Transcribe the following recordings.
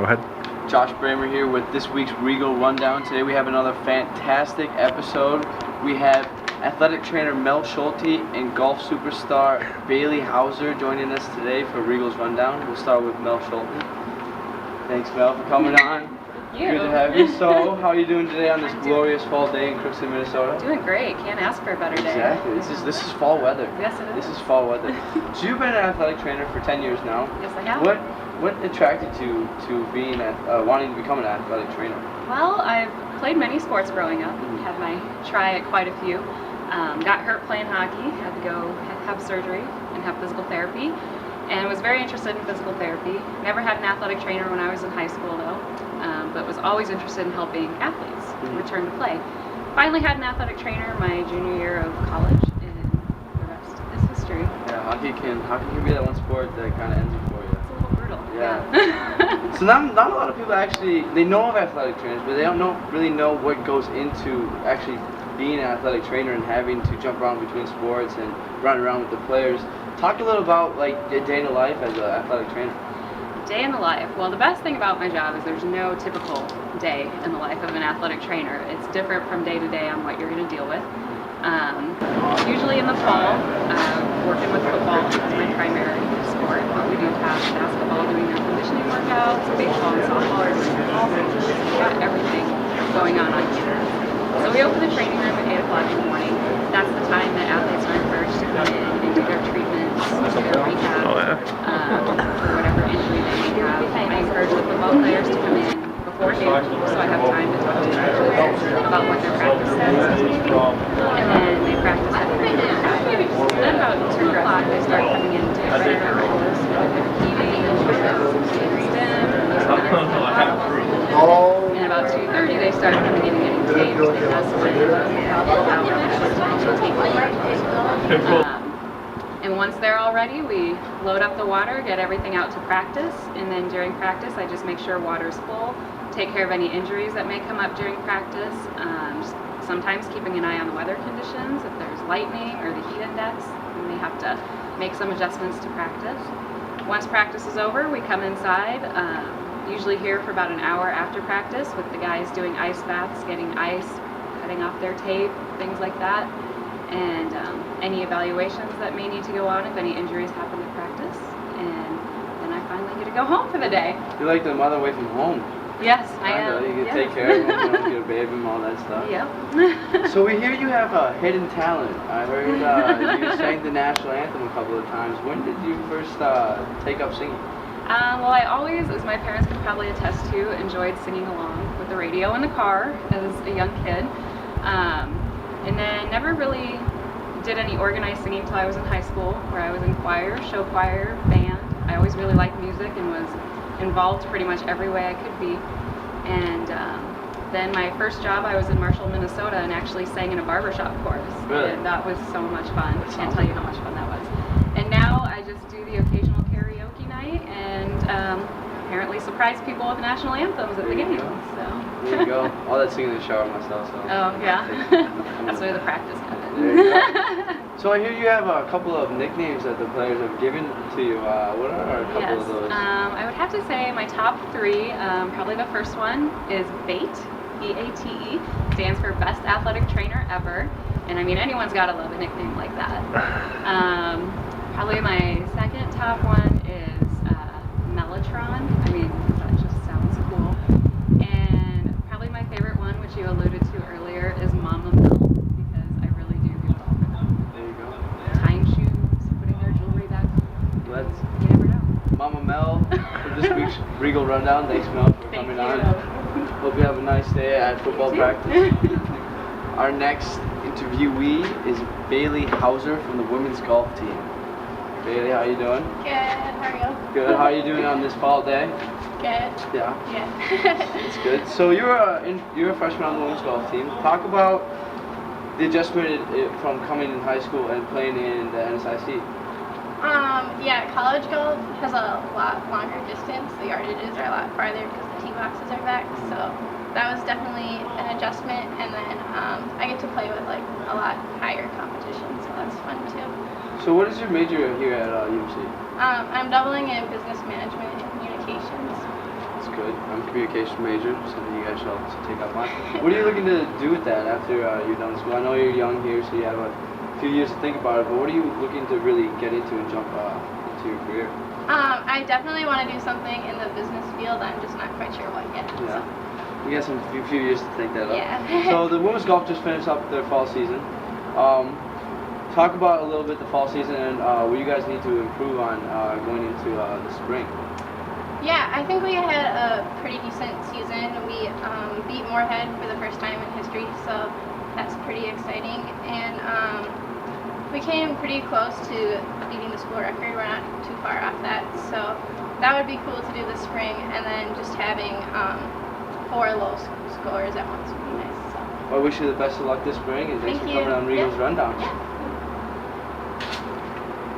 Go ahead. Josh Brehmer here with this week's Regal Rundown. Today we have another fantastic episode. We have athletic trainer Melanie Schulte and golf superstar Baillee Hauser joining us today for Regal's Rundown. We'll start with Melanie Schulte. Thanks, Mel, for coming on. Thank you. Good to have you. So, how are you doing today on this glorious fall day in Crookston, Minnesota? Doing great. Can't ask for a better day. Exactly. This is fall weather. Yes, it is. This is fall weather. So you've been an athletic trainer for 10 years now. Yes, I have. What attracted you to being wanting to become an athletic trainer? Well, I've played many sports growing up. Had my try at quite a few. Got hurt playing hockey. Had to go have surgery and have physical therapy. And was very interested in physical therapy. Never had an athletic trainer when I was in high school though, but was always interested in helping athletes return to play. Finally had an athletic trainer my junior year of college, and the rest is history. Yeah, hockey can be that one sport that kind of ends it for you. It's a little brutal. Yeah. So not a lot of people actually, they know of athletic trainers, but they don't really know what goes into actually being an athletic trainer and having to jump around between sports and run around with the players. Talk a little about like a day in the life as an athletic trainer. Day in the life. Well, the best thing about my job is there's no typical day in the life of an athletic trainer. It's different from day to day on what you're going to deal with. Usually in the fall, working with football is my primary sport, but we do have basketball doing their conditioning workouts, baseball and softball are doing all things. We've got everything going on campus. So we open the training room at 8 o'clock in the morning. That's the time that athletes are encouraged to come in and do their treatments, do their rehab, for whatever injury they may have. I encourage the football players to come in beforehand, so I have time to talk to them about what their practice is. And then they practice at 3 o'clock. Then about 2 o'clock they start coming in to get ready for practice with their heaving, stem, and about 2:30 they start coming in and getting taped, and that's when and once they're all ready, we load up the water, get everything out to practice, and then during practice I just make sure water's full, take care of any injuries that may come up during practice, sometimes keeping an eye on the weather conditions. If there's lightning or the heat index, we may have to make some adjustments to practice. Once practice is over, we come inside, usually here for about an hour after practice with the guys doing ice baths, getting ice, cutting off their tape, things like that, and any evaluations that may need to go on if any injuries happen at practice, and then I finally get to go home for the day. You're like the mother away from home. Yes, I am. You can take care of them, get a baby and all that stuff. Yep. So we hear you have a hidden talent. I heard you sang the national anthem a couple of times. When did you first take up singing? Well, I always, as my parents could probably attest to, enjoyed singing along with the radio in the car as a young kid. And then never really did any organized singing until I was in high school, where I was in choir, show choir, band. I always really liked music and was involved pretty much every way I could be. And then my first job, I was in Marshall, Minnesota, and actually sang in a barbershop chorus. Really? And that was so much fun. I can't tell you how much fun that was. And now I just do the occasional karaoke night and apparently surprise people with national anthems at the games. So. There you go. All that singing in the shower myself. So. Oh, yeah. That's where the practice comes in. There you go. So I hear you have a couple of nicknames that the players have given to you. What are a couple of those? I would have to say my top 3, probably the first one is BATE, B-A-T-E, stands for Best Athletic Trainer Ever. And I mean, anyone's got to love a nickname like that. Probably my second top one is Mellotron. I mean, that just sounds cool. And probably my favorite one, which you alluded to earlier, is Mama Mel, because I really do feel well for them. There you go. Tying shoes, putting their jewelry back on. You never know. Mama Mel for this week's Regal Rundown. Thanks, Mel, for coming on. Hope you have a nice day at football practice. Our next interviewee is Baillee Hauser from the women's golf team. Baillee, how you doing? Good. How are you? Good. How are you doing on this fall day? Good. Yeah. Yeah. It's good. So you're a freshman on the women's golf team. Talk about the adjustment from coming in high school and playing in the NSIC. Yeah, college golf has a lot longer distance. The yardages are a lot farther because the tee boxes are back. So that was definitely an adjustment. And then I get to play with like a lot higher competition, so that's fun too. So what is your major here at UMC? I'm doubling in business management and communications. That's good. I'm a communications major, something you guys should also take up on. What are you looking to do with that after you're done school? I know you're young here, so you have a few years to think about it, but what are you looking to really get into and jump into your career? I definitely want to do something in the business field. I'm just not quite sure what yet. Yeah. So. We got some few years to think that up. Yeah. So the women's golf just finished up their fall season. Talk about a little bit the fall season and what you guys need to improve on going into the spring. Yeah, I think we had a pretty decent season. We beat Moorhead for the first time in history, so that's pretty exciting. And we came pretty close to beating the school record. We're not too far off that, so that would be cool to do this spring. And then just having 4 low scores at once would be nice. So. Well, I wish you the best of luck this spring, and thanks Thank for you. coming on Regal's Rundown. Yeah.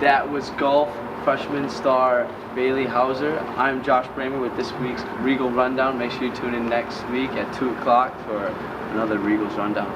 That was golf freshman star Baillee Hauser. I'm Josh Brehmer with this week's Regal Rundown. Make sure you tune in next week at 2 o'clock for another Regal's Rundown.